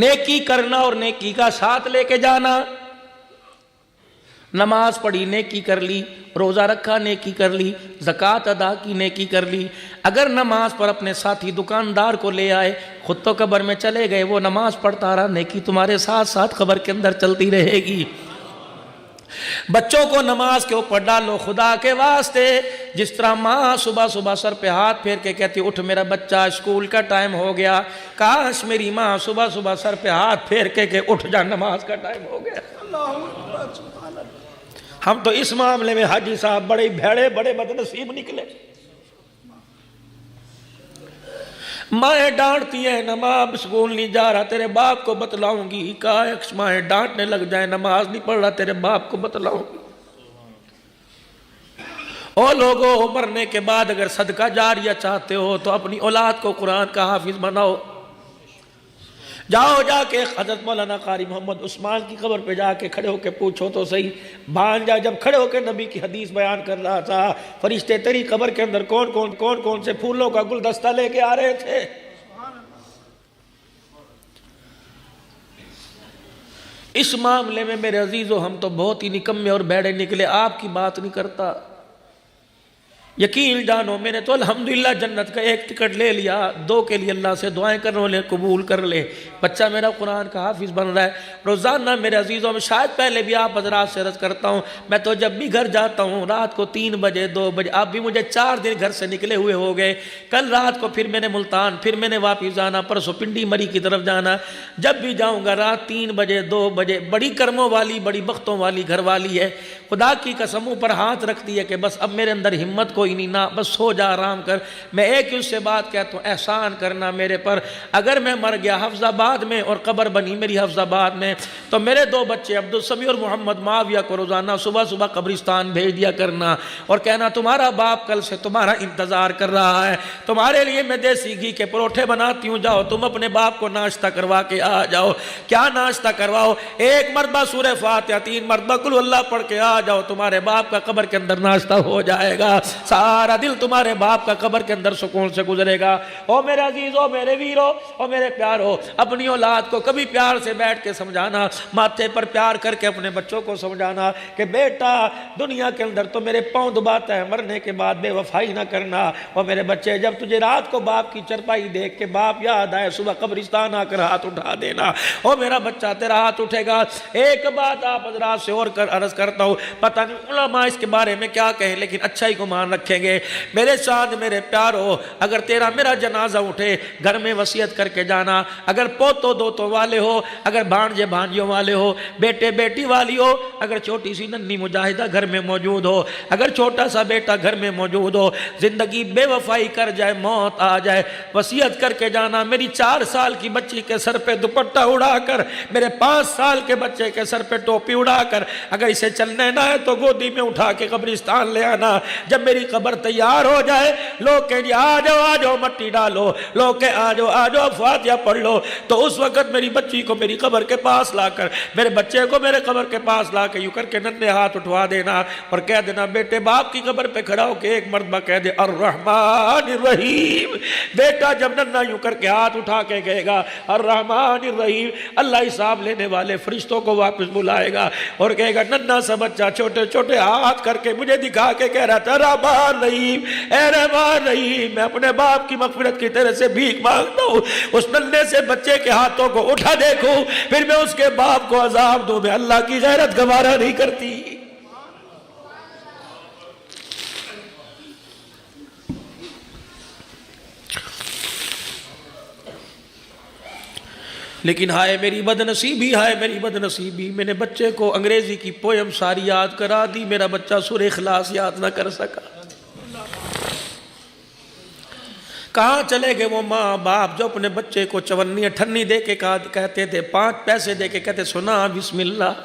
نیکی کرنا اور نیکی کا ساتھ لے کے جانا. نماز پڑھی نیکی کر لی، روزہ رکھا نیکی کر لی، زکوٰۃ ادا کی نیکی کر لی. اگر نماز پر اپنے ساتھی دکاندار کو لے آئے، خود تو قبر میں چلے گئے، وہ نماز پڑھتا رہا، نیکی تمہارے ساتھ ساتھ قبر کے اندر چلتی رہے گی. بچوں کو نماز کے اوپر ڈالو خدا کے واسطے. جس طرح ماں صبح صبح سر پہ ہاتھ پھیر کے کہتی اٹھ میرا بچہ اسکول کا ٹائم ہو گیا، کاش میری ماں صبح صبح سر پہ ہاتھ پھیر کے کہ اٹھ جا نماز کا ٹائم ہو گیا. ہم تو اس معاملے میں حاجی صاحب بڑے بھیڑے بڑے بدنصیب نکلے. مائیں ڈانٹتی ہیں نماز اسکول نہیں جا رہا تیرے باپ کو بتلاؤں گی. کاش مائیں ڈانٹنے لگ جائیں نماز نہیں پڑھ رہا تیرے باپ کو بتلاؤں گی. او لوگوں، مرنے کے بعد اگر صدقہ جاریہ چاہتے ہو تو اپنی اولاد کو قرآن کا حافظ بناؤ. جاؤ جا کے حضرت مولانا قاری محمد عثمان کی قبر پہ جا کے کھڑے ہو کے پوچھو تو صحیح، بھانجا جب کھڑے ہو کے نبی کی حدیث بیان کر رہا تھا، فرشتے تیری قبر کے اندر کون سے پھولوں کا گلدستہ لے کے آ رہے تھے. اس معاملے میں میرے عزیزو ہم تو بہت ہی نکمے اور بیڑے نکلے. آپ کی بات نہیں کرتا. یقین جانو میں نے تو الحمدللہ جنت کا ایک ٹکٹ لے لیا، 2 کے لیے اللہ سے دعائیں کرنے والے قبول کر لے. بچہ میرا قرآن کا حافظ بن رہا ہے. روزانہ میرے عزیزوں میں شاید پہلے بھی آپ حضرات سے عرض کرتا ہوں، میں تو جب بھی گھر جاتا ہوں رات کو 3 بجے 2 بجے، آپ بھی مجھے 4 دن گھر سے نکلے ہوئے ہو گئے. کل رات کو پھر میں نے ملتان، پھر میں نے واپس جانا، پرسوں پنڈی مری کی طرف جانا. جب بھی جاؤں گا رات 3 بجے 2 بجے. بڑی کرموں والی بڑی بختوں والی گھر والی ہے، خدا کی قسموں پر ہاتھ رکھتی ہے کہ بس اب میرے اندر ہمت کوئی نہیں، نہ بس سو جا آرام کر. میں ایک ہی اس سے بات کہتا ہوں، احسان کرنا میرے پر. اگر میں مر گیا حفظ آباد میں اور قبر بنی میری حفظ آباد میں تو میرے 2 بچے عبدالسمیع اور محمد معاویہ کو روزانہ صبح صبح قبرستان بھیج دیا کرنا اور کہنا تمہارا باپ کل سے تمہارا انتظار کر رہا ہے، تمہارے لیے میں دیسی گھی کے پروٹھے بناتی ہوں، جاؤ تم اپنے باپ کو ناشتہ کروا کے آ جاؤ. کیا ناشتہ کرواؤ؟ 1 مرتبہ سورہ فاتحہ 3 مرتبہ قل اللہ پڑھ کے آ جاؤ، تمہارے باپ کا قبر کے اندر ناشتہ ہو جائے گا. سارا دل تمہارے باپ کا قبر کے اندر سکون سے گزرے گا. او میرے عزیزو، میرے ویرو، او میرے پیارو، اپنی اولاد کو کبھی پیار سے بیٹھ کے سمجھانا، ماتھے پر پیار کر کے اپنے بچوں کو سمجھانا کہ بیٹا دنیا کے اندر تو میرے پاؤں دباتا ہے، مرنے کے بعد بے وفائی نہ کرنا. اور میرے بچے جب تجھے رات کو باپ کی چرپائی دیکھ کے باپ یاد آئے صبح قبرستان آ کر ہاتھ اٹھا دینا. او میرا بچہ تیرا ہاتھ اٹھے گا. ایک بات آپ حضرات سے اور عرض کرتا ہوں، پتہ نہیں علماء اس کے بارے میں کیا کہیں لیکن اچھا ہی گمان رکھیں گے. میرے ساتھ میرے پیارو، اگر تیرا میرا جنازہ اٹھے گھر میں وصیت کر کے جانا. اگر پوتو دوتو والے ہو، اگر بھانجے بھانجیوں والے ہو، بیٹے بیٹی والی ہو، اگر چھوٹی سی ننھی مجاہدہ گھر میں موجود ہو، اگر چھوٹا سا بیٹا گھر میں موجود ہو، زندگی بے وفائی کر جائے، موت آ جائے، وصیت کر کے جانا میری 4 سال کی بچی کے سر پہ دوپٹہ اڑا کر، میرے 5 سال کے بچے کے سر پہ ٹوپی اڑا کر، اگر اسے چلنے نہ ہے تو گودی میں اٹھا کے قبرستان لے آنا. جب میری قبر تیار ہو جائے لوگ کہیں جی آ جاؤ مٹی ڈالو، لوگ کہ آ جاؤ فاتحہ پڑھ لو، تو اس وقت میری بچی کو میری قبر کے پاس لا کر، میرے بچے کو میرے قبر کے پاس لا کے یوں کر کے ننھے ہاتھ اٹھوا دینا اور کہہ دینا بیٹے باپ کی قبر پہ کھڑا ہو کے 1 مرتبہ کہہ دے الرحمن الرحیم. بیٹا جب ننھا یوں کر کے ہاتھ اٹھا کے کہے گا الرحمن الرحیم، اللہ حساب لینے والے فرشتوں کو واپس بلائے گا اور کہے گا ننھا سا بچہ چھوٹے چھوٹے ہاتھ کر کے مجھے دکھا کے کہہ رہا تھا رحمان رحیم، اے رحمان رحیم، میں اپنے باپ کی مغفرت کی طرح سے بھیک مانگتا ہوں. اس ننھے سے بچے کے ہاتھوں کو اٹھا دیکھوں پھر میں اس کے باپ کو عذاب دوں، میں اللہ کی غیرت گوارا نہیں کرتی. لیکن ہائے میری بدنصیبی، ہائے میری بدنصیبی، میں نے بچے کو انگریزی کی پویم ساری یاد کرا دی، میرا بچہ سورہ اخلاص یاد نہ کر سکا. کہاں چلے گئے وہ ماں باپ جو اپنے بچے کو 54 دے کے کہتے تھے، 5 پیسے دے کے کہتے سنا بسم اللہ.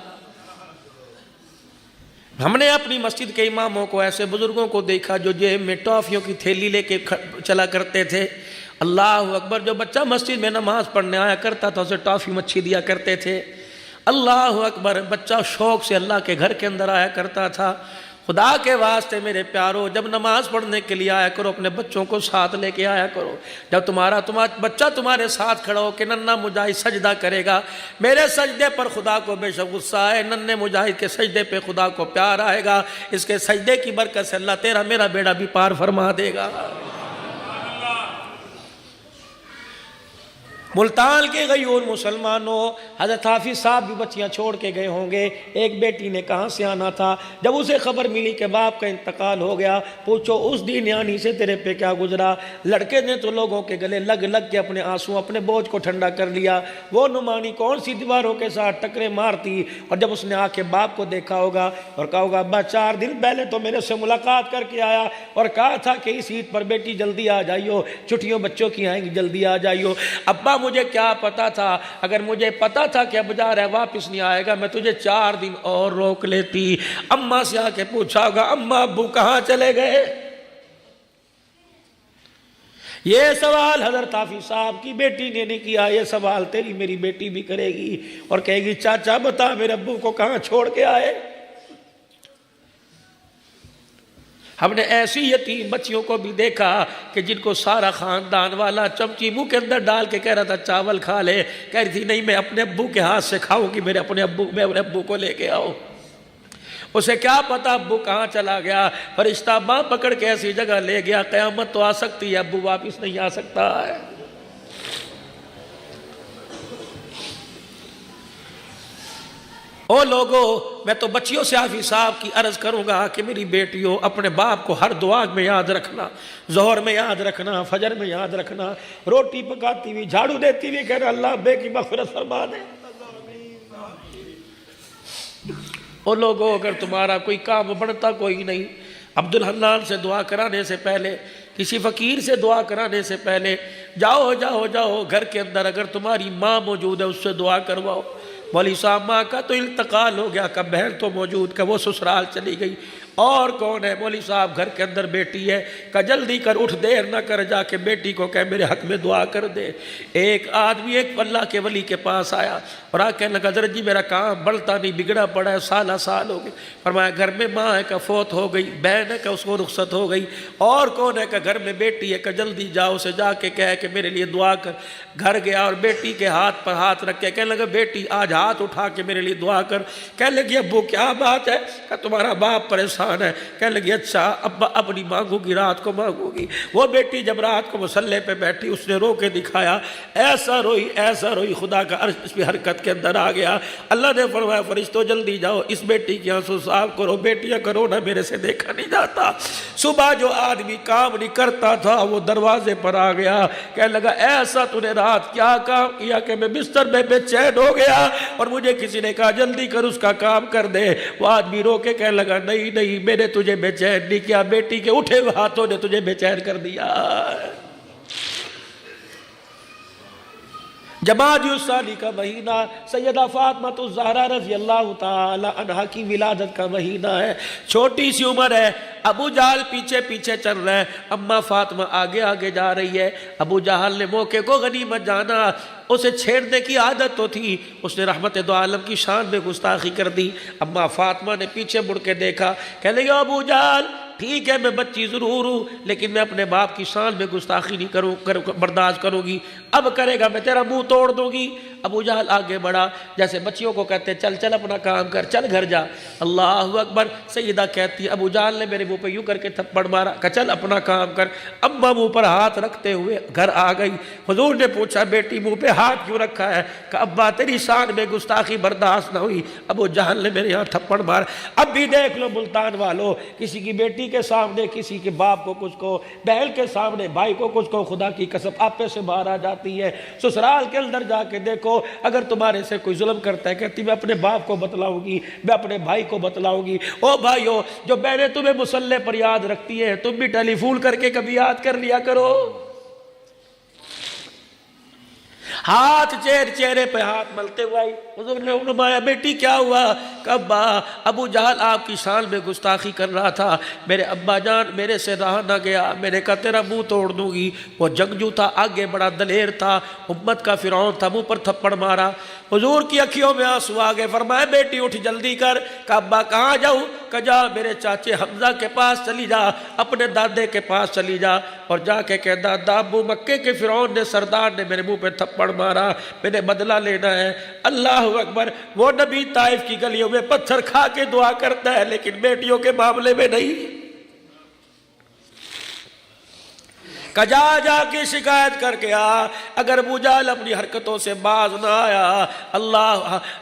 ہم نے اپنی مسجد کے اماموں کو، ایسے بزرگوں کو دیکھا جو جیب میں ٹافیوں کی تھیلی لے کے چلا کرتے تھے. اللہ اکبر، جو بچہ مسجد میں نماز پڑھنے آیا کرتا تھا اسے ٹافی مچھی دیا کرتے تھے. اللہ اکبر، بچہ شوق سے اللہ کے گھر کے اندر آیا کرتا تھا. خدا کے واسطے میرے پیارو، جب نماز پڑھنے کے لیے آیا کرو اپنے بچوں کو ساتھ لے کے آیا کرو۔ جب تمہارا بچہ تمہارے ساتھ کھڑا ہو کہ ننھا مجاہد سجدہ کرے گا، میرے سجدے پر خدا کو بے شک غصہ آئے، ننھے مجاہد کے سجدے پہ خدا کو پیار آئے گا، اس کے سجدے کی برکت سے اللہ تیرا میرا بیڑا بھی پار فرما دے گا۔ ملتان کے غیور مسلمانوں، حضرت حافظ صاحب بھی بچیاں چھوڑ کے گئے ہوں گے، ایک بیٹی نے کہاں سے آنا تھا، جب اسے خبر ملی کہ باپ کا انتقال ہو گیا، پوچھو اس دن یعنی سے تیرے پہ کیا گزرا۔ لڑکے نے تو لوگوں کے گلے لگ لگ کے اپنے آنسو اپنے بوجھ کو ٹھنڈا کر لیا، وہ نعمانی کون سی دیواروں کے ساتھ ٹکرے مارتی، اور جب اس نے آ کے باپ کو دیکھا ہوگا اور کہا ہوگا ابا 4 دن پہلے تو میرے سے ملاقات کر کے آیا اور کہا تھا کہ اس عید پر بیٹی جلدی آ جائیو، چھٹیوں بچوں کی آئیں گی جلدی آ جائیو۔ ابا مجھے کیا پتا تھا، اگر مجھے پتا تھا کہ اب جا رہا ہے واپس نہیں آئے گا میں تجھے 4 دن اور روک لیتی۔ اماں سے آ کے پوچھا ہوگا اماں ابو کہاں چلے گئے؟ یہ سوال حضرت حافظ صاحب کی بیٹی نے نہیں کیا، یہ سوال تیری میری بیٹی بھی کرے گی اور کہے گی چاچا بتا میرے ابو کو کہاں چھوڑ کے آئے۔ ہم نے ایسی یتیم بچیوں کو بھی دیکھا کہ جن کو سارا خاندان والا چمچی منہ کے اندر ڈال کے کہہ رہا تھا چاول کھا لے، کہہ رہی تھی نہیں میں اپنے ابو کے ہاتھ سے کھاؤں گی، میں اپنے ابو کو لے کے آؤ۔ اسے کیا پتا ابو کہاں چلا گیا، فرشتہ ماں پکڑ کے ایسی جگہ لے گیا، قیامت تو آ سکتی ہے ابو واپس نہیں آ سکتا ہے۔ او لوگو، میں تو بچیوں سے حافظ صاحب کی عرض کروں گا کہ میری بیٹیوں اپنے باپ کو ہر دعا میں یاد رکھنا، ظہر میں یاد رکھنا، فجر میں یاد رکھنا، روٹی پکاتی ہوئی جھاڑو دیتی ہوئی کہنا اللہ بے کی مغفرت فرما دے۔ او لوگو، اگر تمہارا کوئی کام بڑھتا کوئی نہیں، عبدالحنان سے دعا کرانے سے پہلے، کسی فقیر سے دعا کرانے سے پہلے جاؤ گھر کے اندر اگر تمہاری ماں موجود ہے اس سے دعا کرواؤ۔ مولوی صاحب ماں کا تو انتقال ہو گیا، کا بہن تو موجود، کا وہ سسرال چلی گئی، اور کون ہے؟ مولوی صاحب گھر کے اندر بیٹی ہے، کہ جلدی کر اٹھ دیر نہ کر، جا کے بیٹی کو کہہ میرے حق میں دعا کر دے۔ ایک آدمی ایک اللہ کے ولی کے پاس آیا اور آ کہنے لگا حضرت جی میرا کام بڑھتا نہیں، بگڑا پڑا ہے، سال ہو گئے۔ فرمایا گھر میں ماں ہے کہ فوت ہو گئی، بہن ہے کہ اس کو رخصت ہو گئی، اور کون ہے کہ گھر میں بیٹی ہے، کہ جلدی جاؤ اسے جا کے کہہ کہ میرے لیے دعا کر۔ گھر گیا اور بیٹی کے ہاتھ پر ہاتھ رکھ کے کہنے لگا بیٹی آج ہاتھ اٹھا کے میرے لیے دعا کر۔ کہنے لگی ابو کیا بات ہے؟ کہ تمہارا باپ پریشان ہے۔ کہنے لگی اچھا ابا اپنی مانگو گی، رات کو مانگو گی۔ وہ بیٹی جب رات کو مصلے پہ بیٹھی اس نے رو کے دکھایا، ایسا روئی خدا کا عرش اس پہ حرکت کے اندر آ گیا۔ اللہ نے فرمایا فرشتوں جلدی جاؤ اس بیٹی کی آنسو صاف کرو، بیٹیاں کرو نہ میرے سے دیکھا نہیں جاتا۔ صبح جو آدمی کام نہیں کرتا تھا وہ دروازے پر آ گیا، کہنے لگا ایسا تو نے رات کیا کام کیا کہ میں بستر میں بے چین ہو گیا اور مجھے کسی نے کہا جلدی کر اس کا کام کر دے۔ وہ آدمی رو کے کہنے لگا نہیں میں نے تجھے بے چین نہیں کیا، بیٹی کے اٹھے ہوئے ہاتھوں نے تجھے بے چین کر دیا۔ جمادی الثانی کا مہینہ سیدہ فاطمہ الزہرا رضی اللہ تعالی عنہا کی ولادت کا مہینہ ہے، چھوٹی سی عمر ہے، ابو جہل پیچھے پیچھے چل رہا ہے، اماں فاطمہ آگے آگے جا رہی ہے۔ ابو جہل نے موقع کو غنیمت جانا، اسے چھیڑنے کی عادت تو تھی، اس نے رحمت دو عالم کی شان میں گستاخی کر دی۔ اماں فاطمہ نے پیچھے مڑ کے دیکھا، کہنے لگا ابو جہل ٹھیک ہے میں بچی ضرور ہوں لیکن میں اپنے باپ کی شان میں گستاخی نہیں برداشت کروں گی، اب کرے گا میں تیرا منہ توڑ دوں گی۔ ابو جہل آگے بڑھا، جیسے بچیوں کو کہتے چل اپنا کام کر، چل گھر جا۔ اللہ اکبر، سیدہ کہتی ہے ابو جہل نے میرے منہ پہ یوں کر کے تھپڑ مارا کہ چل اپنا کام کر۔ اماں منہ پر ہاتھ رکھتے ہوئے گھر آ گئی۔ حضور نے پوچھا بیٹی منہ پہ ہاتھ کیوں رکھا ہے؟ کہ ابا تیری شان میں گستاخی برداشت نہ ہوئی، ابو جہل نے میرے یہاں تھپڑ مار۔ اب بھی دیکھ لو ملتان والو، کسی کی بیٹی کے سامنے کسی کے باپ کو کچھ کو، بہن کے سامنے بھائی کو کچھ کو، خدا کی قسم آپے سے باہر آ جاتی ہے۔ سسرال کے اندر جا کے دیکھو، اگر تمہارے سے کوئی ظلم کرتا ہے کہتی میں اپنے باپ کو بتلاؤں گی، میں اپنے بھائی کو بتلاؤں گی۔ او بھائیو، جو بہنیں تمہیں مصلے پر یاد رکھتی ہیں تم بھی ٹیلی فون کر کے کبھی یاد کر لیا کرو۔ ہاتھ چہرے پہ ہاتھ ملتے ہوئے آئی، حضور نے فرمایا بیٹی کیا ہوا؟ کہ ابا ابو جہل آپ کی شان میں گستاخی کر رہا تھا، میرے ابا جان میرے سے رہا نہ گیا، میں نے کہا تیرا منہ توڑ دوں گی۔ وہ جنگجو تھا، آگے بڑا دلیر تھا، امت کا فرعون تھا، منہ پر تھپڑ مارا۔ حضور کی اکھیوں میں آنسو آ گئے. فرمایا بیٹی اٹھ جلدی کر. کہا ابا کہاں جاؤں؟ کہا جا میرے چاچے حمزہ کے پاس چلی جا، اپنے دادے کے پاس چلی جا اور جا کے کہہ دادا ابو مکے کے فرعون نے سردار نے میرے منہ پہ تھپڑ مارا، میں نے بدلہ لینا ہے. اللہ اکبر. وہ نبی طائف کی گلیوں میں پتھر کھا کے دعا کرتا ہے لیکن بیٹیوں کے معاملے میں نہیں. کجا جا کے شکایت کر کے آ. اگر ابو جہل اپنی حرکتوں سے باز نہ آیا،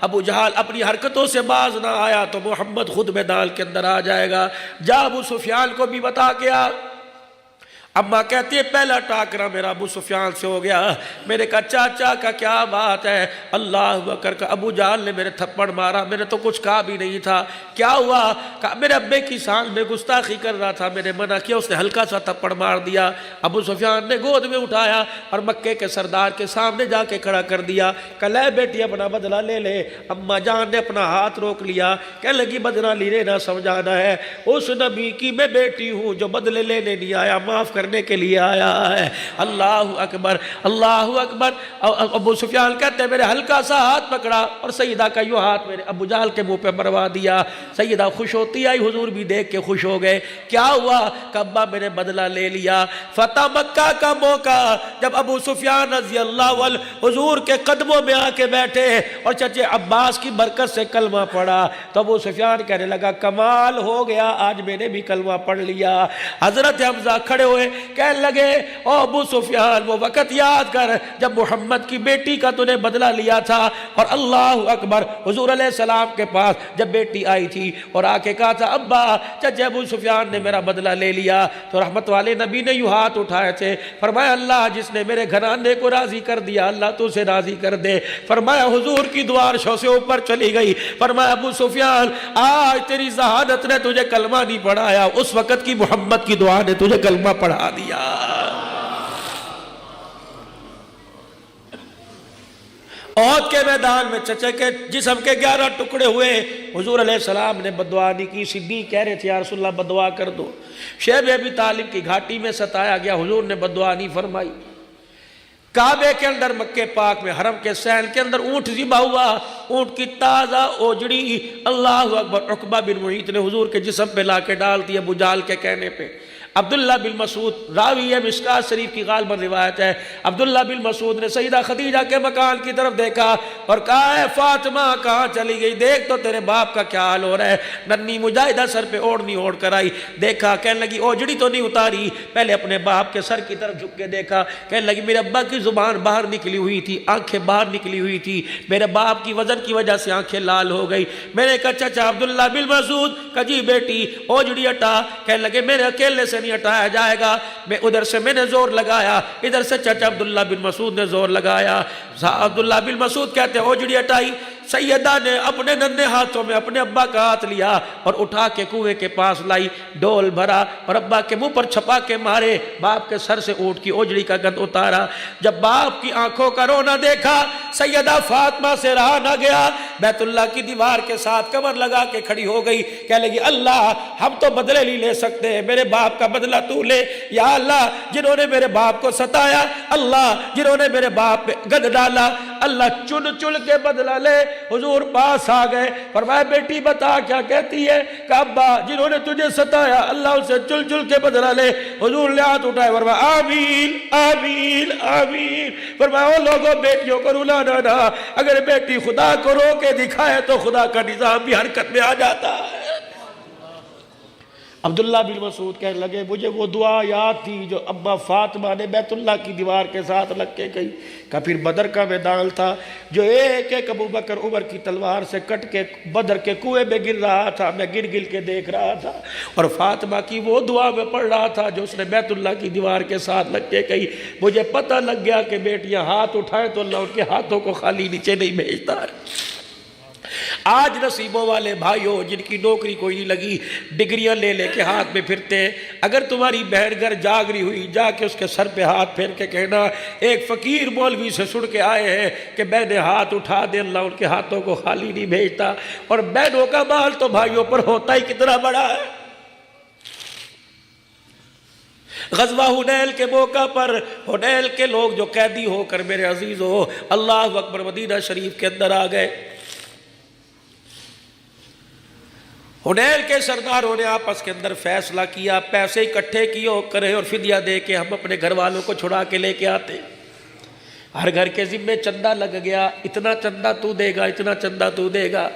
ابو جہل اپنی حرکتوں سے باز نہ آیا تو محمد خود میدان کے اندر آ جائے گا. جا ابو سفیان کو بھی بتا کے آ. اماں کہتی ہے پہلا ٹاکرا میرا ابو سفیان سے ہو گیا. میں نے کہا چاچا کا کیا بات ہے؟ اللہ اکبر. کا ابو جہل نے میرے تھپڑ مارا، میں نے تو کچھ کہا بھی نہیں تھا. کیا ہوا؟ کہا میرے ابے کی سان میں گستاخی کر رہا تھا، میں نے منع کیا، اس نے ہلکا سا تھپڑ مار دیا. ابو سفیان نے گود میں اٹھایا اور مکے کے سردار کے سامنے جا کے کھڑا کر دیا. کہ لے بیٹی اپنا بدلہ لے لے. اماں جان نے اپنا ہاتھ روک لیا، کہنے لگی بدلہ لینے نہ سمجھانا ہے. اس نبی کی میں بیٹی ہوں جو بدلے لینے نہیں آیا، معاف کرنے کے لیے آیا ہے. اللہ اکبر، اللہ اکبر. ابو سفیان کہتے ہیں میرے ہلکا سا ہاتھ پکڑا اور سیدہ کا یوں ہاتھ میرے ابو جہل کے منہ پہ مروا دیا. سیدہ خوش ہوتی آئی، حضور بھی دیکھ کے خوش ہو گئے. کیا ہوا؟ کہ ابا میں نے بدلہ لے لیا. فتح مکہ کا موقع جب ابو سفیان رضی اللہ عنہ حضور کے قدموں میں آ کے بیٹھے اور چچے عباس کی برکت سے کلمہ پڑھا تو ابو سفیان کہنے لگا کمال ہو گیا، آج میں نے بھی کلمہ پڑھ لیا. حضرت حمزہ کھڑے ہوئے کہنے لگے او ابو سفیان وہ وقت یاد کر جب محمد کی بیٹی کا تو نے بدلہ لیا تھا. اور اللہ اکبر حضور علیہ السلام کے پاس جب بیٹی آئی تھی اور آ کے کہا تھا ابا چچے ابو سفیان نے میرا بدلہ لے لیا، تو رحمت والے نبی نے یوں ہاتھ اٹھائے تھے. فرمایا اللہ جس نے میرے گھرانے کو راضی کر دیا اللہ تو اسے راضی کر دے. فرمایا حضور کی دعا عرشوں سے اوپر چلی گئی. فرمایا ابو سفیان آج تیری ذہانت نے تجھے کلمہ نہیں پڑھایا، اس وقت کی محمد کی دعا نے تجھے کلمہ پڑھا دیا. احد کے میدان میں چچے کے جسم کے 11 ٹکڑے ہوئے. حضور علیہ السلام نے بدعا نہیں کی. صدیق کہہ رہے تھے یا رسول اللہ بدعا کر دو. شیب ابی طالب کی گھاٹی میں ستایا گیا، حضور نے بدعا نہیں فرمائی. کعبے کے اندر مکے پاک میں حرم کے سین کے اندر اونٹ ذبح ہوا، اونٹ کی تازہ اوجڑی اللہ اکبر عقبہ بن معیط نے حضور کے جسم پہ لا کے ڈال دی ابو جہل کے کہنے پہ. عبداللہ بن مسعود راوی ہے مشکات شریف کی غالباً روایت ہے، عبداللہ بن مسعود نے سیدہ خدیجہ کے مکان کی طرف دیکھا اور کہا اے فاطمہ کہاں چلی گئی؟ دیکھ تو تیرے باپ کا کیا حال ہو رہا ہے. ننھی مجاہدہ سر پہ اوڑھنی اوڑھ کر آئی، دیکھا کہنے لگی اوجڑی تو نہیں اتاری، پہلے اپنے باپ کے سر کی طرف جھک کے دیکھا، کہنے لگی میرے ابا کی زبان باہر نکلی ہوئی تھی، آنکھیں باہر نکلی ہوئی تھی، میرے باپ کی وزن کی وجہ سے آنکھیں لال ہو گئی. میں نے کہا چچا عبداللہ بن مسعود کہ جی بیٹی اوجڑی ہٹا. کہنے لگے میرے اکیلے سے نہیں ہٹایا جائے گا. میں ادھر سے میں نے زور لگایا، ادھر سے چچا عبداللہ بن مسعود نے زور لگایا. عبداللہ بن مسعود کہتے ہیں اوجڑی ہٹائی. سیدہ نے اپنے ننھے ہاتھوں میں اپنے ابا کا ہاتھ لیا اور اٹھا کے کنویں کے پاس لائی، ڈول بھرا اور ابا کے منہ پر چھپا کے مارے. باپ کے سر سے اونٹ کی اوجڑی کا گند اتارا. جب باپ کی آنکھوں کا رونا دیکھا سیدہ فاطمہ سے رہا نہ گیا، بیت اللہ کی دیوار کے ساتھ کمر لگا کے کھڑی ہو گئی. کہنے لگی اللہ ہم تو بدلے نہیں لے سکتے، میرے باپ کا بدلہ تو لے. یا اللہ جنہوں نے میرے باپ کو ستایا، اللہ جنہوں نے میرے باپ پہ گند ڈالا، اللہ چن چن کے بدلہ لے. حضور پاس آ گئے، فرمایا بیٹی بتا کیا کہتی ہے؟ کہ ابا جنہوں نے تجھے ستایا اللہ اسے چل چل کے بدلہ لے. حضور نے ہاتھ اٹھائے، فرمایا آمین آمین آمین. فرمایا او لوگوں بیٹیوں کو رلانا نہ، اگر بیٹی خدا کو رو کے دکھائے تو خدا کا نظام بھی حرکت میں آ جاتا ہے. عبداللہ بن مسعود کہنے لگے مجھے وہ دعا یاد تھی جو ابا فاطمہ نے بیت اللہ کی دیوار کے ساتھ لگ کے گئی. کہ پھر بدر کا میدان تھا جو ایک ایک ابو بکر عمر کی تلوار سے کٹ کے بدر کے کنویں میں گر رہا تھا، میں گر گر کے دیکھ رہا تھا اور فاطمہ کی وہ دعا میں پڑھ رہا تھا جو اس نے بیت اللہ کی دیوار کے ساتھ لگ کے گئی. مجھے پتہ لگ گیا کہ بیٹیاں ہاتھ اٹھائیں تو اللہ ان کے ہاتھوں کو خالی نیچے نہیں بھیجتا ہے. آج نصیبوں والے بھائیوں جن کی نوکری کوئی نہیں لگی، ڈگریاں لے لے کے ہاتھ میں پھرتے ہیں، اگر تمہاری بہن گھر جاگ رہی ہوئی جا کے اس کے سر پہ ہاتھ پھیر کے کہنا ایک فقیر مولوی سے سن کے آئے ہیں کہ بہنیں ہاتھ اٹھا دے، اللہ ان کے ہاتھوں کو خالی نہیں بھیجتا. اور بہنوں کا مال تو بھائیوں پر ہوتا ہی کتنا بڑا ہے. غزوہ حنین کے موقع پر حنین کے لوگ جو قیدی ہو کر میرے عزیزو اللہ اکبر مدینہ شریف کے اندر آ گئے، حنین کے سرداروں نے آپس کے اندر فیصلہ کیا پیسے اکٹھے کیے کرے اور فدیہ دے کے ہم اپنے گھر والوں کو چھڑا کے لے کے آتے۔ ہر گھر کے ذمے چندہ لگ گیا، اتنا چندہ تو دے گا، اتنا چندہ تو دے گا۔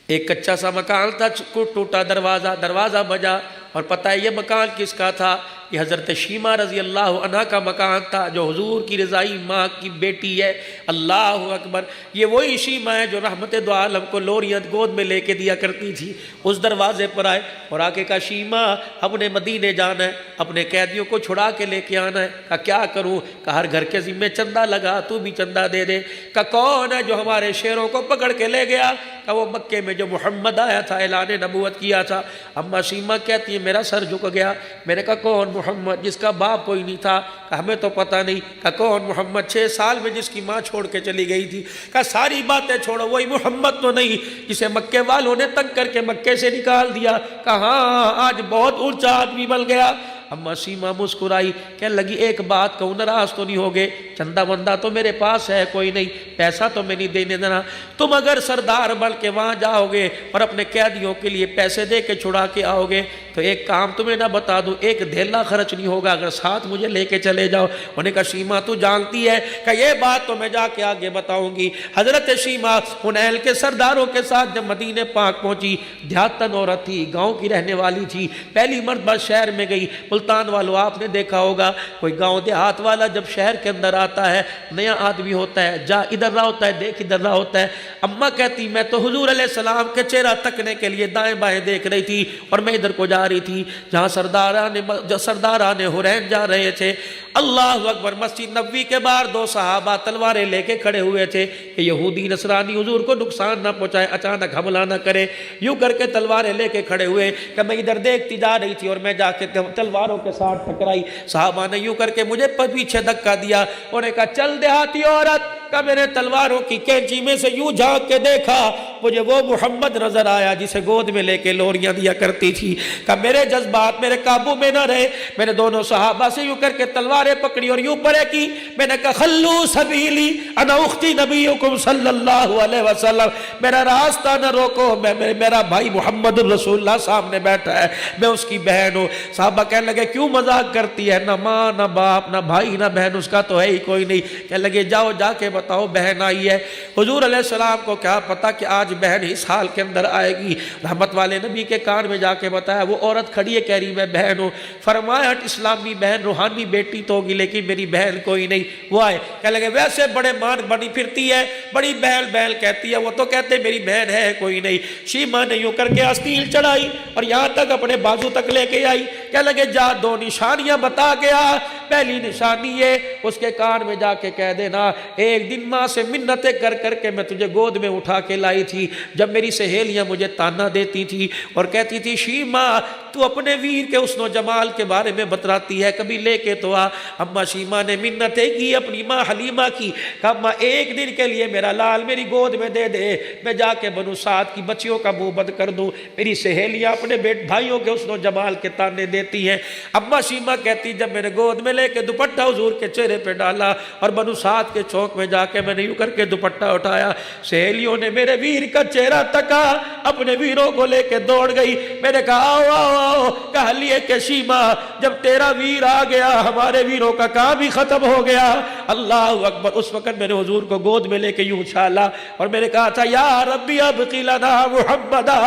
ایک کچا سا مکان تھا، ٹوٹا دروازہ بجا، اور پتہ ہے یہ مکان کس کا تھا؟ یہ حضرت شیمہ رضی اللہ عنہ کا مکان تھا، جو حضور کی رضائی ماں کی بیٹی ہے۔ اللہ اکبر، یہ وہی شیمہ ہے جو رحمت دو عالم کو لوریاں گود میں لے کے دیا کرتی تھی۔ اس دروازے پر آئے اور آ کے کہا شیمہ اپنے مدینے جانا ہے، اپنے قیدیوں کو چھڑا کے لے کے آنا ہے۔ کہا کیا کروں؟ کہا ہر گھر کے ذمے چندہ لگا، تو بھی چندہ دے دے۔ کہا کون ہے جو ہمارے شیروں کو پکڑ کے لے گیا؟ کہا وہ مکے میں جو محمد آیا تھا، اعلان نبوت کیا تھا۔ اما شیمہ کہتی ہے میرا سر جھک گیا۔ میں نے کہا کون محمد جس کا باپ کوئی نہیں تھا؟ کہا ہمیں تو پتہ نہیں۔ کہا کون محمد 6 سال میں جس کی ماں چھوڑ کے چلی گئی تھی؟ کہا ساری باتیں چھوڑو، وہی محمد تو نہیں جسے مکے والوں نے تنگ کر کے مکے سے نکال دیا؟ کہا ہاں آج بہت اونچا آدمی بن گیا۔ اما شیمہ مسکرائی، کہنے لگی ایک بات کہوں، ناراض تو نہیں ہوگے؟ چندہ بندہ تو میرے پاس ہے کوئی نہیں، پیسہ تو میں نہیں دینے دینا۔ تم اگر سردار بن کے وہاں جاؤ گے اور اپنے قیدیوں کے لیے پیسے دے کے چھڑا کے آؤ گے تو ایک کام تمہیں نہ بتا دوں، ایک دھیلا خرچ نہیں ہوگا اگر ساتھ مجھے لے کے چلے جاؤ۔ انہوں نے کہا شیمہ تو جانتی ہے؟ کہ یہ بات تو میں جا کے آگے بتاؤں گی۔ حضرت شیمہ حنین کے سرداروں کے ساتھ جب مدینہ پاک پہنچی، دیہاتن عورت تھی، گاؤں کی رہنے والی تھی، پہلی مرتبہ شہر میں گئی۔ ملتان والوں آپ نے دیکھا ہوگا کوئی گاؤں دیہات والا جب شہر کے اندر آتا ہے، نیا آدمی ہوتا ہے، جا ادھر رہا ہوتا ہے، دیکھ ادھر رہا ہوتا ہے۔ اماں کہتی میں تو حضور علیہ السلام کے چہرہ تکنے کے لیے دائیں بائیں دیکھ رہی تھی اور میں ادھر کو جا رہی تھی جہاں سرداران حنین جا رہے تھے۔ اللہ اکبر، مسجد نبوی کے باہر 2 صحابہ تلواریں لے کے کھڑے ہوئے تھے کہ یہودی نصرانی حضور کو نقصان نہ پہنچائے، اچانک حملہ نہ کرے۔ یوں کر کے تلواریں لے کے کھڑے ہوئے کہ میں ادھر دیکھتی جا رہی تھی اور میں جا کے تلواروں کے ساتھ ٹکرائی۔ صحابہ نے یوں کر کے مجھے پیچھے دھکا دیا، انہوں نے کہا چل دیہاتی عورت۔ کہ میں نے تلواروں کی کینچی میں سے یوں جھانک کے دیکھا، مجھے وہ محمد نظر آیا جسے گود میں لے کے لوریاں دیا کرتی تھی۔ کہ میرے جذبات میرے قابو میں نہ رہے، میں نے دونوں صحابہ سے یوں کر کے تلواریں پکڑی اور یوں پرے کی۔ میں نے کہا خلو سبیلی انا اختی نبیکم صلی اللہ علیہ وسلم، میرا راستہ نہ روکو، میرا بھائی محمد رسول اللہ سامنے بیٹھا ہے، میں اس کی بہن ہوں۔ صحابہ کہنے لگے کیوں مذاق کرتی ہے؟ نہ ماں نہ باپ نہ بھائی نہ بہن اس کا تو ہے ہی کوئی نہیں۔ کہنے لگے جاؤ جا کے بتاؤ بہن آئی ہے۔ حضور علیہ السلام کو کیا پتا کہ آج بہن اس حال کے اندر آئے گی۔ رحمت والے نبی کے کان میں جا کے بتایا، وہ عورت کھڑی ہے کہہ رہی میں بہن ہوں۔ فرمایا اسلامی بہن روحانی بیٹی تو ہوگی لیکن میری بہن کوئی نہیں۔ وہ آئے کہنے لگے ویسے بڑے مان بنی پھرتی ہے، بڑی بہن بہن کہتی ہے، وہ تو کہتے میری بہن ہے کوئی نہیں۔ شیمہ نے یوں کر کے آستین چڑھائی اور یہاں تک اپنے بازو تک لے کے آئی۔ کہنے لگے جا 2 نشانیاں بتا گیا۔ پہلی نشانی یہ اس کے کان میں جا کے کہہ دینا، ایک دن ماں سے منتیں کر کر کے میں تجھے گود میں اٹھا کے لائی تھی، جب میری سہیلیاں مجھے تانا دیتی تھی اور کہتی تھی شیمہ تو اپنے ویر کے حسن و جمال کے بارے میں بتراتی ہے، کبھی لے کے تو آ۔ اماں شیمہ نے منتیں کی اپنی ماں حلیمہ کی، کہا اماں ایک دن کے لیے میرا لال میری گود میں دے دے، میں جا کے بنو سعد کی بچیوں کا منہ بند کر دوں، میری سہیلیاں اپنے بھائیوں کے حسن و جمال کے تانے دیتی ہیں۔ اماں شیمہ کہتی جب میرے گود میں لے کے دوپٹہ حضور کے چہرے پہ ڈالا اور بنو سعد کے چوک میں جا کے میں نے یوں کر کے دوپٹہ اٹھایا، سہیلیوں نے میرے ویر کا چہرہ تکا، اپنے ویروں کو لے کے دوڑ گئی۔ میں نے کہا آؤ آؤ آؤ، کہا لیے کہ شیمہ جب تیرا ویر آ گیا ہمارے ویروں کا کام ہی ختم ہو گیا۔ اللہ اکبر، اس وقت میں نے حضور کو گود میں لے کے یوں اچھالا اور میں نے کہا تھا یا ربی ابقی لنا محمدا،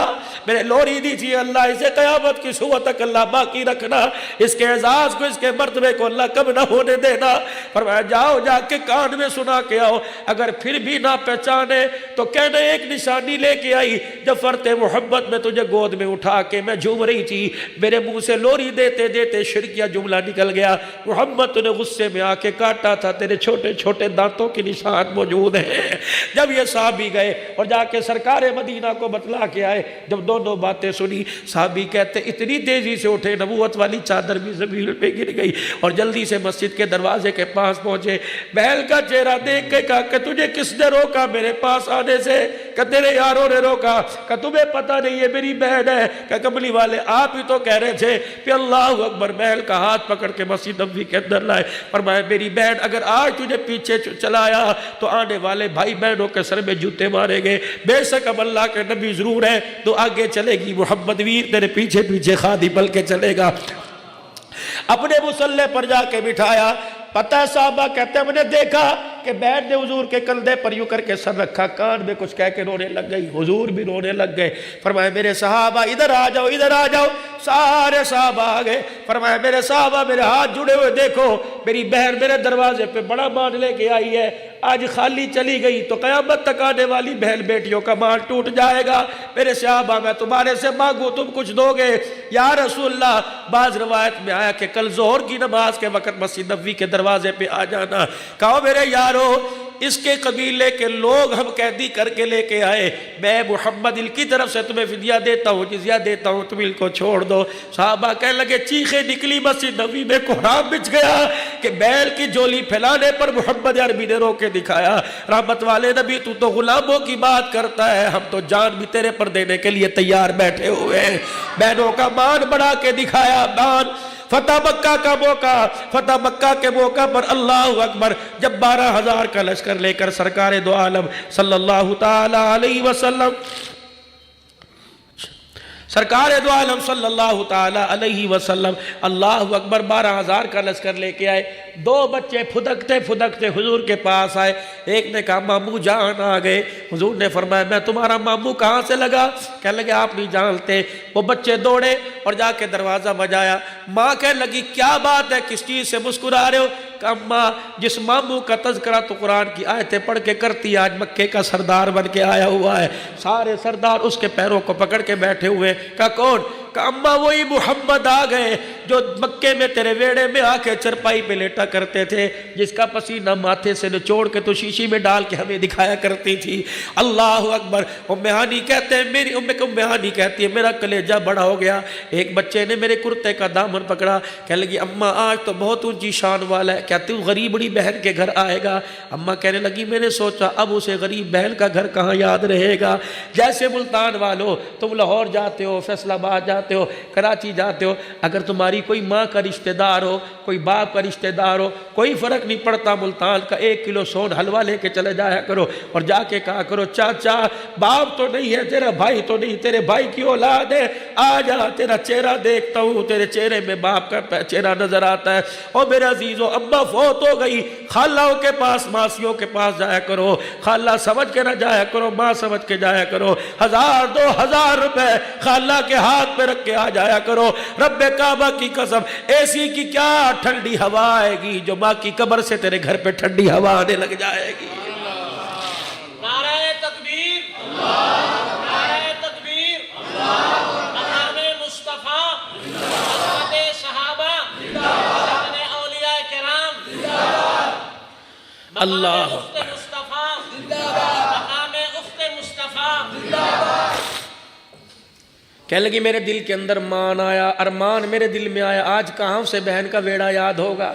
میں نے لوری دی تھی اللہ اسے قیامت کی صبح تک اللہ باقی رکھنا، اس کے اعزاز کو اس کے مرتبے کو اللہ کم نہ ہونے دینا۔ فرمایا جاؤ جا کے کان میں سنا کے آؤ، اگر پھر بھی نہ پہچانے تو کہنا ایک نشانی لے کے آئی، جب فرت محبت میں تجھے گود میں اٹھا کے میں جھوم رہی تھی، میرے منہ سے لوری دیتے دیتے شرکیہ جملہ نکل گیا، محمد تو نے غصے میں آ کے کاٹا تھا، تیرے چھوٹے چھوٹے دانتوں کے نشان موجود ہیں۔ جب یہ صحابی گئے اور جا کے سرکار مدینہ کو بتلا کے آئے، جب دونوں باتیں سنی، صحابی کہتے اتنی تیزی سے اٹھے نبوت والی چادر بھی زمین پہ گر گئی اور جلدی سے مسجد کے دروازے کے پاس پہنچے، بہن کا چہرہ دیکھ کے کہا کہ تجھے کس نے روکا میرے پاس آنے سے؟ کہ تیرے یاروں نے روکا کہ تمہیں پتہ نہیں یہ میری بہن ہے کہ کملی والے آپ ہی تو کہہ رہے تھے کہ اللہ اکبر، بہن کا ہاتھ پکڑ کے مسجد نبوی کے اندر لائے، فرمایا میری بہن اگر آج تجھے پیچھے چلایا تو آنے والے بھائی بہنوں کے سر میں جوتے مارے گے، بے شک اب اللہ کے نبی ضرور ہے تو آگے چلے گی، محمد ویر تیرے پیچھے پیچھے خادی بل کے چلے گا۔ اپنے مصلے پر جا کے بٹھایا، پتہ ہے صحابہ کہتے ہیں میں نے دیکھا کہ بہن نے حضور کے کندھے پر یوں کر کے سر رکھا، کان میں کچھ کہہ کے رونے لگ گئی، حضور بھی رونے لگ گئے۔ فرمایا میرے صحابہ ادھر آ جاؤ، ادھر آ جاؤ، سارے صحابہ آ گئے۔ فرمایا میرے صحابہ میرے ہاتھ جڑے ہوئے دیکھو، میری بہن میرے دروازے پہ بڑا مان لے کے آئی ہے، آج خالی چلی گئی تو قیامت تک آنے والی بہن بیٹیوں کا مان ٹوٹ جائے گا۔ میرے صحابہ میں تمہارے سے مانگوں تم کچھ دو گے؟ یا رسول اللہ، بعض روایت میں آیا کہ کل ظہر کی نماز کے وقت مسجد نبوی کے دروازے پہ آ جانا۔ کہو میرے یارو، اس کے قبیلے کے لوگ ہم قیدی کر کے لے کے آئے، میں محمد ان کی طرف سے تمہیں فدیہ دیتا ہوں، جزیہ دیتا ہوں، تم ان کو چھوڑ دو۔ صحابہ کہنے لگے چیخیں نکلی مسجد نبوی میں، کوہرام بچ گیا کہ بیل کی جولی پھیلانے پر محمد عربی نے رو کے دکھایا، رحمت والے نبی تو غلاموں کی بات کرتا ہے، ہم تو جان بھی تیرے پر دینے کے لیے تیار بیٹھے ہوئے ہیں۔ بہنوں کا مان بڑھا کے دکھایا، مان۔ فتح مکہ کا موقع، فتح مکہ کے موقع پر اللہ اکبر، جب 12,000 کا لشکر لے کر سرکار دو عالم صلی اللہ تعالی علیہ وسلم، سرکار دو عالم صلی اللہ تعالی علیہ وسلم اللہ اکبر 12,000 کا لشکر لے کے آئے، دو بچے پھدکتے پھدکتے حضور کے پاس آئے۔ ایک نے کہا ماموں جان آ گئے۔ حضور نے فرمایا میں تمہارا ماموں کہاں سے لگا؟ کہنے لگے آپ نہیں جانتے۔ وہ بچے دوڑے اور جا کے دروازہ بجایا۔ ماں کہنے لگی کیا بات ہے، کس چیز سے مسکرا رہے ہو؟ کہ اماں جس ماموں کا تذکرہ تو قرآن کی آیتیں پڑھ کے کرتی، آج مکے کا سردار بن کے آیا ہوا ہے، سارے سردار اس کے پیروں کو پکڑ کے بیٹھے ہوئے۔ کہا کون؟ کہ اماں وہی محمد آ گئے جو مکے میں تیرے ویڑے میں آ کے چرپائی پہ لیٹا کرتے تھے، جس کا پسینہ ماتھے سے نچوڑ کے تو شیشی میں ڈال کے ہمیں دکھایا کرتی تھی۔ اللہ اکبر۔ ام ہانی کہتے ہیں میری ام ہانی کہتی ہے میرا کلیجہ بڑا ہو گیا، ایک بچے نے میرے کرتے کا دامن پکڑا، کہنے لگی اماں آج تو بہت اونچی شان والا ہے، کیا تو غریبڑی بہن کے گھر آئے گا؟ اماں کہنے لگی میں نے سوچا اب اسے غریب بہن کا گھر کہاں یاد رہے گا، جیسے ملتان والو تم لاہور جاتے ہو، فیصل آباد جاتے ہو، کراچی جاتے ہو، اگر تمہاری کوئی ماں کا رشتہ دار ہو، کوئی باپ کا رشتہ دار ہو، کوئی فرق نہیں پڑتا، ملتان کا 1 کلو سون حلوہ لے کے چلے جایا کرو اور جا کے کہا کرو چاچا باپ تو نہیں ہے، تیرا بھائی تو نہیں، تیرے بھائی کی اولاد ہے، آ جا تیرا چہرہ دیکھتا ہوں، تیرے چہرے میں باپ کا چہرہ نظر آتا ہے۔ اور میرے عزیزو اماں فوت ہو گئی، خالوں کے پاس ماسیوں کے پاس جایا کرو، خالہ سمجھ کے نہ جایا کرو، ماں سمجھ کے جایا کرو، 1000 2000 روپے خالہ کے ہاتھ پہ رکھ کے آ جایا کرو۔ رب کعبہ کی قسم ایسی کی کیا ٹھنڈی ہوا آئے گی جو ماں کی قبر سے تیرے گھر پہ ٹھنڈی ہوا آنے لگ جائے گی۔ نعرہ تکبیر، نعرہ تکبیر، مقام مصطفیٰ، حضرت صحابہ، شان اولیاء کرام، اللہ مقام اخت مصطفیٰ، مقام اخت مصطفیٰ۔ کہنے لگی میرے دل کے اندر مان آیا، ارمان میرے دل میں آیا، آج کہاں سے بہن کا بیڑا یاد ہوگا۔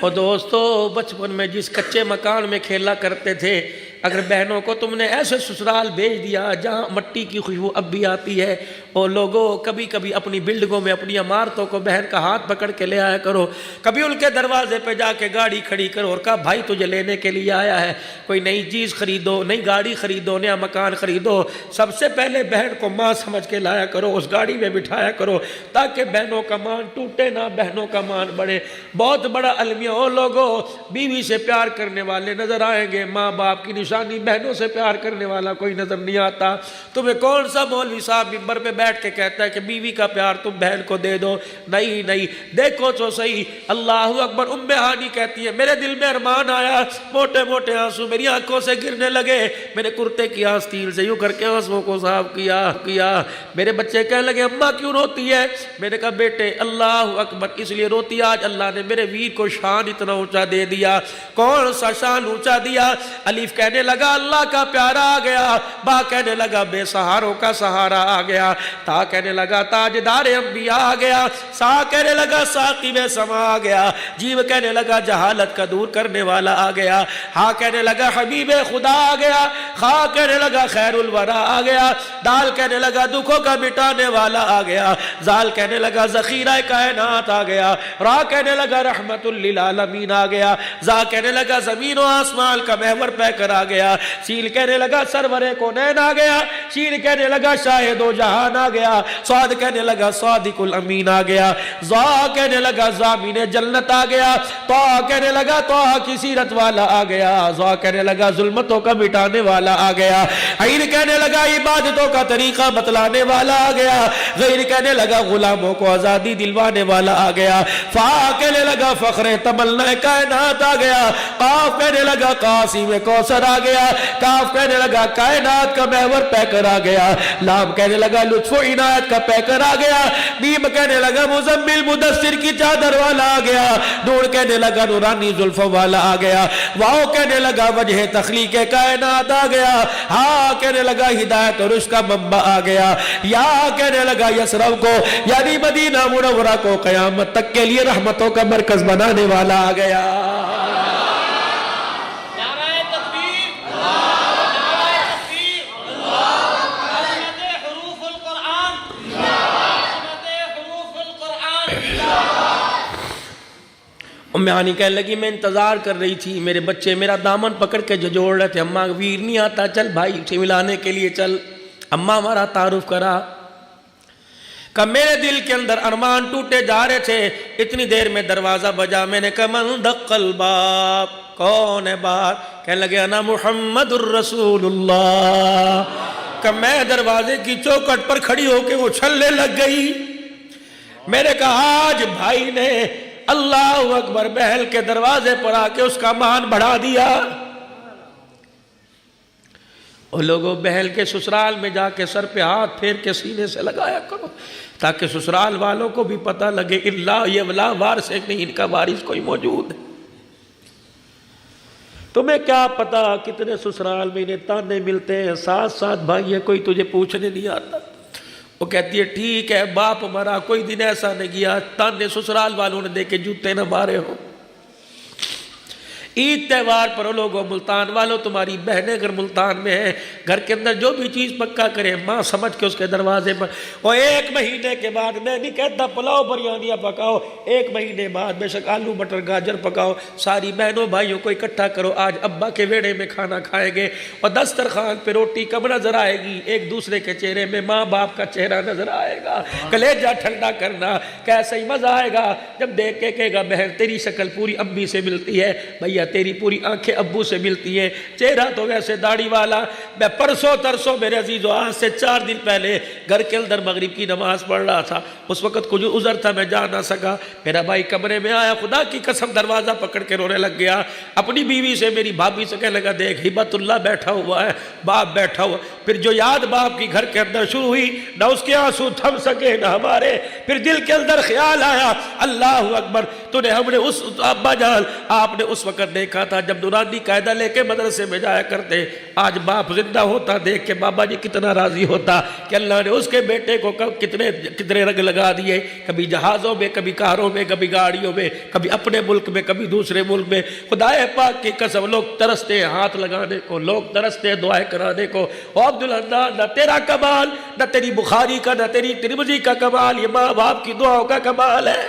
اور دوستو بچپن میں جس کچے مکان میں کھیلا کرتے تھے، اگر بہنوں کو تم نے ایسے سسرال بھیج دیا جہاں مٹی کی خوشبو اب بھی آتی ہے، اور لوگوں کبھی کبھی اپنی بلڈنگوں میں اپنی عمارتوں کو بہن کا ہاتھ پکڑ کے لے آیا کرو، کبھی ان کے دروازے پہ جا کے گاڑی کھڑی کرو اور کہا بھائی تجھے لینے کے لیے آیا ہے، کوئی نئی چیز خریدو، نئی گاڑی خریدو، نیا مکان خریدو، سب سے پہلے بہن کو ماں سمجھ کے لایا کرو، اس گاڑی میں بٹھایا کرو تاکہ بہنوں کا مان ٹوٹے نہ، بہنوں کا مان بڑھے۔ بہت بڑا المیہ ہو لوگوں، بیوی سے پیار کرنے والے نظر آئیں گے، ماں باپ کی نشانی، بہنوں سے پیار کرنے والا کوئی نظر نہیں آتا۔ تمہیں کون سا مولوی صاحب منبر پہ بیٹھ کے کہتا ہے کہ بیوی کا پیار تم بہن کو دے دو؟ نہیں نہیں، دیکھو تو صحیح۔ اللہ اکبر۔ ام ہانی کہتی ہے میرے دل میں ارمان آیا، موٹے موٹے آنسو میری آنکھوں سے گرنے لگے، میرے کرتے کی آستین سے یوں کر کے آنسوؤں کو صاف کیا۔ میرے بچے کہنے لگے اماں کیوں روتی ہے؟ میں نے کہا بیٹے اللہ اکبر اس لیے روتی، آج اللہ نے میرے ویر کو شان اتنا اونچا دے دیا۔ کون سا شان اونچا دیا؟ الف کہنے کہنے لگا اللہ کا پیارا آ گیا، با کہنے لگا بے سہاروں کا سہارا آ گیا، تا کہنے لگا تاجدار انبیاء آ گیا، سا کہنے لگا ساقب سما آ گیا، جیم کہنے لگا جہالت کا دور کرنے والا آ گیا، ہاں کہنے لگا حبیب خدا آ گیا، خا کہنے لگا خیر الورا آ گیا، دال کہنے لگا دکھوں کا مٹانے والا آ گیا، زال کہنے لگا ذخیرہ کائنات آ گیا، را کہنے لگا رحمت للعالمین آ گیا، زا کہنے لگا زمین و آسمان کا محور پہ کر آ گیا، سیل کہنے لگا سرور کونین آ گیا، شین کہنے لگا شاہد و جہان آ گیا، صاد کہنے لگا صادق الامین آ گیا، زا کہنے لگا زامین جنت آ گیا، تو کہنے لگا تو کی سیرت والا آ گیا، زا کہنے لگا ظلمتوں کا مٹانے والا آ گیا، عین کہنے لگا عبادتوں کا طریقہ بتلانے والا آ گیا، غیر کہنے لگا غلاموں کو آزادی دلوانے والا آ گیا، فا کہنے لگا فخر تمنا کائنات آ گیا، قاف کہنے لگا قاسم کوثر آ گیا، کاف کہنے لگا کائنات کا محور پیکر آ گیا، لام کہنے لگا لطف و عنایت کا پیکر آ گیا، میم کہنے لگا مزمل مدثر کی چادر والا آ گیا، نور کہنے لگا نورانی زلفوں والا آ گیا، واو کہنے لگا وجہ تخلیق کائنات آ گیا، ہاں کہنے لگا ہدایت اور رشد کا منبع آ گیا، یا کہنے لگا یسرب کو یعنی مدینہ منورہ کو قیامت تک کے لیے رحمتوں کا مرکز بنانے والا آ گیا۔ نعرہ تکبیر، نعرہ تکبیر، عظمت حروف القرآن، عظمت حروف القرآن۔ ام ہانی کہنے لگی میں انتظار کر رہی تھی، میرے بچے میرا دامن پکڑ کے جھجوڑ رہے تھے، اماں ویر نہیں آتا، چل بھائی سے ملانے کے لیے چل، اماں ہمارا تعارف کرا، کہ میرے دل کے اندر ارمان ٹوٹے جا رہے تھے، اتنی دیر میں دروازہ بجا، میں نے کہا من دق الباب، کون ہے باہر؟ کہنے لگے انا محمد الرسول اللہ، کہ میں دروازے کی چوکٹ پر کھڑی ہو کے اچھلنے لگ گئی، میں نے کہا آج بھائی نے اللہ اکبر بہل کے دروازے پر آ کے اس کا مان بڑھا دیا۔ اور لوگوں بہل کے سسرال میں جا کے سر پہ ہاتھ پھیر کے سینے سے لگایا کرو تاکہ سسرال والوں کو بھی پتہ لگے اللہ یہ ولا وارث نہیں، ان کا وارث کوئی موجود ہے۔ تمہیں کیا پتا کتنے سسرال میں انہیں تانے ملتے ہیں، ساتھ ساتھ بھائی ہے کوئی تجھے پوچھنے نہیں آتا، وہ کہتی ہے ٹھیک ہے باپ ہمارا کوئی دن ایسا نہیں گیا تانے سسرال والوں نے دے کے جوتے نہ مارے ہو۔ عید تہوار پر لوگوں ملتان والوں تمہاری بہنیں اگر ملتان میں ہیں گھر کے اندر جو بھی چیز پکا کریں ماں سمجھ کے اس کے دروازے پر، اور ایک مہینے کے بعد میں نہیں کہتا پلاؤ بریانیاں پکاؤ، ایک مہینے بعد بے شک آلو مٹر گاجر پکاؤ، ساری بہنوں بھائیوں کو اکٹھا کرو، آج ابا کے ویڑے میں کھانا کھائیں گے، اور دسترخوان پہ روٹی کب نظر آئے گی؟ ایک دوسرے کے چہرے میں ماں باپ کا چہرہ نظر آئے گا، کلیجہ ٹھنڈا کرنا، کیسا ہی مزہ آئے گا جب دیکھ کے کہے گا بہن تیری شکل پوری امی سے ملتی ہے، بھیا تیری پوری آنکھیں ابو سے ملتی ہیں، چہرہ تو ویسے داڑھی والا۔ میں پرسوں ترسوں میرے عزیزو آج سے 4 دن پہلے گھر کے اندر مغرب کی نماز پڑھ رہا تھا، اس وقت کچھ عذر تھا میں جا نہ سکا، میرا بھائی کمرے میں آیا، خدا کی قسم دروازہ پکڑ کے رونے لگ گیا، اپنی بیوی سے میری بھابھی سے کہنے لگا دیکھ ہبت اللہ بیٹھا ہوا ہے، باپ بیٹھا ہوا، پھر جو یاد باپ کی گھر کے اندر شروع ہوئی نہ اس کے آنسو تھم سکے نہ ہمارے، پھر دل کے اندر خیال آیا اللہ اکبر تو نے ہم نے اس ابا جان آپ نے اس وقت دیکھا تھا جب نورانی قاعدہ لے کے مدرسے میں جایا کرتے، آج باپ زندہ ہوتا دیکھ کے بابا جی کتنا راضی ہوتا کہ اللہ نے اس کے بیٹے کو کتنے رنگ لگا دیے، کبھی جہازوں میں کبھی کاروں میں کبھی گاڑیوں میں کبھی اپنے ملک میں کبھی دوسرے ملک میں، خدا پاک کی قسم لوگ ترستے ہیں ہاتھ لگانے کو، لوگ ترستے ہیں دعائیں کرانے کو، او عبداللہ نہ تیرا کمال نہ تیری بخاری کا نہ تیری ترمذی کا کمال، یہ ماں باپ کی دعاؤں کا کمال ہے۔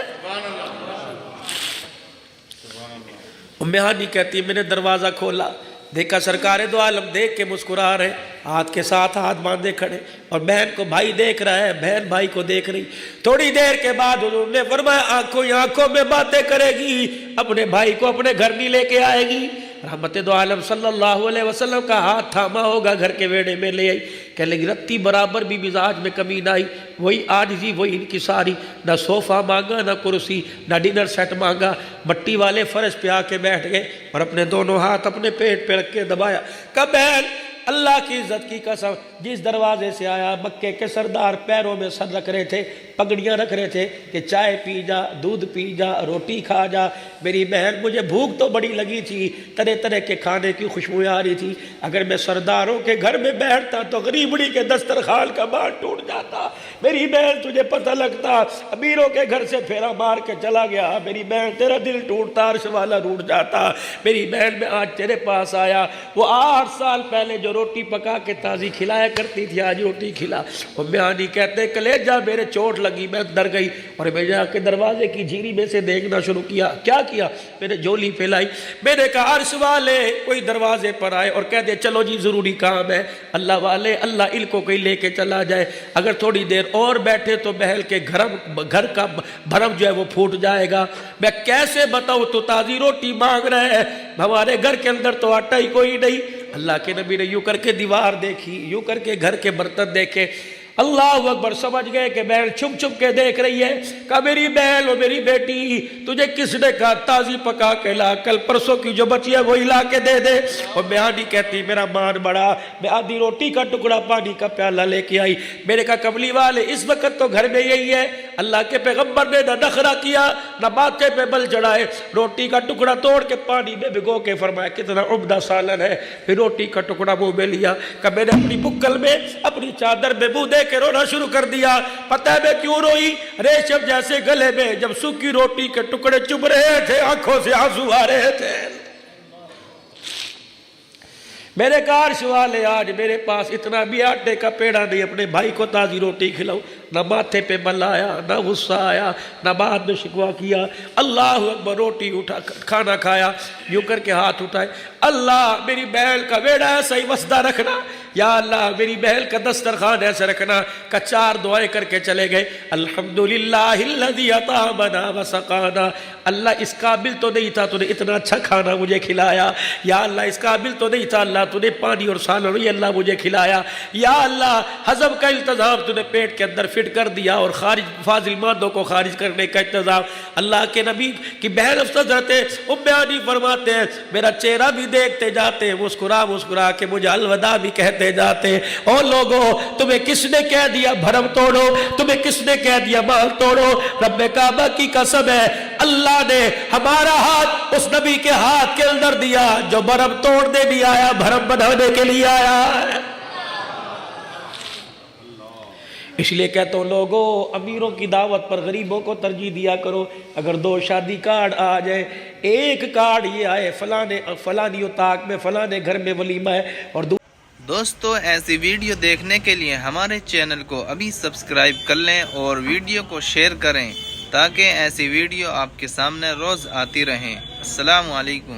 ام ہانی کہتی ہے میں نے دروازہ کھولا، دیکھا سرکار دو عالم دیکھ کے مسکرا رہے، ہاتھ کے ساتھ ہاتھ باندھے کھڑے، اور بہن کو بھائی دیکھ رہا ہے، بہن بھائی کو دیکھ رہی۔ تھوڑی دیر کے بعد حضور نے فرمایا آنکھوں ہی آنکھوں میں باتیں کرے گی، اپنے بھائی کو اپنے گھر نہیں لے کے آئے گی۔ رحمت دو عالم صلی اللہ علیہ وسلم کا ہاتھ تھاما ہوگا، گھر کے ویڑے میں لے آئی، کہنے لگی رتی برابر بھی مزاج میں کمی نہ آئی، وہی عاجزی وہی انکساری، نہ صوفہ مانگا نہ کرسی نہ ڈنر سیٹ مانگا، مٹی والے فرش پہ آ کے بیٹھ گئے اور اپنے دونوں ہاتھ اپنے پیٹ پہ رکھ کے دبایا، کہ بہن اللہ کی عزت کی قسم جس دروازے سے آیا مکے کے سردار پیروں میں سر رکھ رہے تھے، پگڑیاں رکھ رہے تھے کہ چائے پی جا، دودھ پی جا، روٹی کھا جا۔ میری بہن مجھے بھوک تو بڑی لگی تھی، طرح طرح کے کھانے کی خوشبوئیں آ رہی تھی، اگر میں سرداروں کے گھر میں بیٹھتا تو غریبڑی کے دسترخوان کا بانٹ ٹوٹ جاتا۔ میری بہن تجھے پتہ لگتا امیروں کے گھر سے پھیرا مار کے چلا گیا، میری بہن تیرا دل ٹوٹتا، عرش والا روٹ جاتا۔ میری بہن میں آج تیرے پاس آیا، وہ 8 سال پہلے جو روٹی پکا کے تازی کھلایا کرتی تھی آج روٹی کھلا۔ وہ میانی کہتے کلیجہ میرے چوٹ لگی، میں ڈر گئی اور میں جا کے دروازے کی جھیری میں سے دیکھنا شروع کیا۔ کیا کیا؟ میں نے جھولی پھیلائی، میں نے کہا عرش والے کوئی دروازے پر آئے اور کہہ دے چلو جی ضروری کام ہے، اللہ والے اللہ ان کو کوئی لے کے چلا جائے، اگر تھوڑی دیر اور بیٹھے تو بہل کے گھر کا بھرم جو ہے وہ پھوٹ جائے گا۔ میں کیسے بتاؤں تو تازی روٹی مانگ رہے ہیں، ہمارے گھر کے اندر تو آٹا ہی کوئی نہیں۔ اللہ کے نبی نے یوں کر کے دیوار دیکھی، یوں کر کے گھر کے برتن دیکھے، اللہ اکبر، سمجھ گئے کہ بہن چھپ چھپ کے دیکھ رہی ہے۔ کہا میری بہن اور میری بیٹی تجھے کس نے کہا تازی پکا کے لا، کل پرسوں کی جو بچی ہے وہی لا کے دے دے۔ اور میانی کہتی میرا مان بڑا، میں آدھی روٹی کا ٹکڑا پانی کا پیالہ لے کے آئی۔ میں نے کہا کملی والے اس وقت تو گھر میں یہی ہے، اللہ کے پیغمبر نے نہ نخرہ کیا نہ ماتھے پہ بل چڑھائے، روٹی کا ٹکڑا توڑ کے پانی میں بھگو کے فرمایا کتنا عمدہ سالن ہے، پھر روٹی کا ٹکڑا منہ میں لیا۔ کہ میں نے اپنی بکل میں اپنی چادر میں منہ دے کے رونا شروع کر دیا۔ پتہ ہے میں کیوں روئی؟ ریشم جیسے گلے میں جب سوکھی روٹی کے ٹکڑے چبھ رہے تھے آنکھوں سے آنسو آ رہے تھے۔ میں نے کہا عرش والے آج میرے پاس اتنا بھی آٹے کا پیڑا نہیں اپنے بھائی کو تازی روٹی کھلاؤ، نہ ماتھے پہ بل آیا، نہ غصہ آیا، نہ بعد میں شکوہ کیا۔ اللہ اکبر، روٹی اٹھا کھانا کھایا، یوں کر کے ہاتھ اٹھائے، اللہ میری بہن کا بیڑا ایسا ہی وسدہ رکھنا، یا اللہ میری بہن کا دسترخوان ایسے رکھنا۔ کا 4 دعائیں کر کے چلے گئے، الحمدللہ الذی اطعمنا وسقانا، اللہ اس قابل تو نہیں تھا تو نے اتنا اچھا کھانا مجھے کھلایا، یا اللہ اس قابل تو نہیں تھا اللہ تو نے پانی اور سالن یہ اللہ مجھے کھلایا، یا اللہ ہضم کا انتظام تو نے پیٹ کے اندر فٹ کر دیا اور خارج فاضل مادوں کو خارج کرنے کا انتظام۔ اللہ کے نبی کی بہن حضرت ام ہانی فرماتے ہیں میرا چہرہ بھی دیکھتے جاتے، مسکرا مسکرا کے مجھے الوداع بھی کہتے جاتے۔ او لوگوں تمہیں کس نے کہہ دیا بھرم توڑو، تمہیں کس نے کہہ دیا مال توڑو؟ رب کعبہ کی قسم ہے اللہ نے ہمارا ہاتھ اس نبی کے ہاتھ کے اندر دیا جو بھرم توڑنے نہیں آیا، بھرم بنانے کے لیے آیا ہے۔ اس لیے کہتا ہوں لوگوں امیروں کی دعوت پر غریبوں کو ترجیح دیا کرو۔ اگر 2 شادی کارڈ آ جائے، ایک کارڈ یہ آئے فلانی اتاق میں فلانے گھر میں ولیمہ ہے، اور دوستو ایسی ویڈیو دیکھنے کے لیے ہمارے چینل کو ابھی سبسکرائب کر لیں اور ویڈیو کو شیئر کریں تاکہ ایسی ویڈیو آپ کے سامنے روز آتی رہیں۔ السلام علیکم۔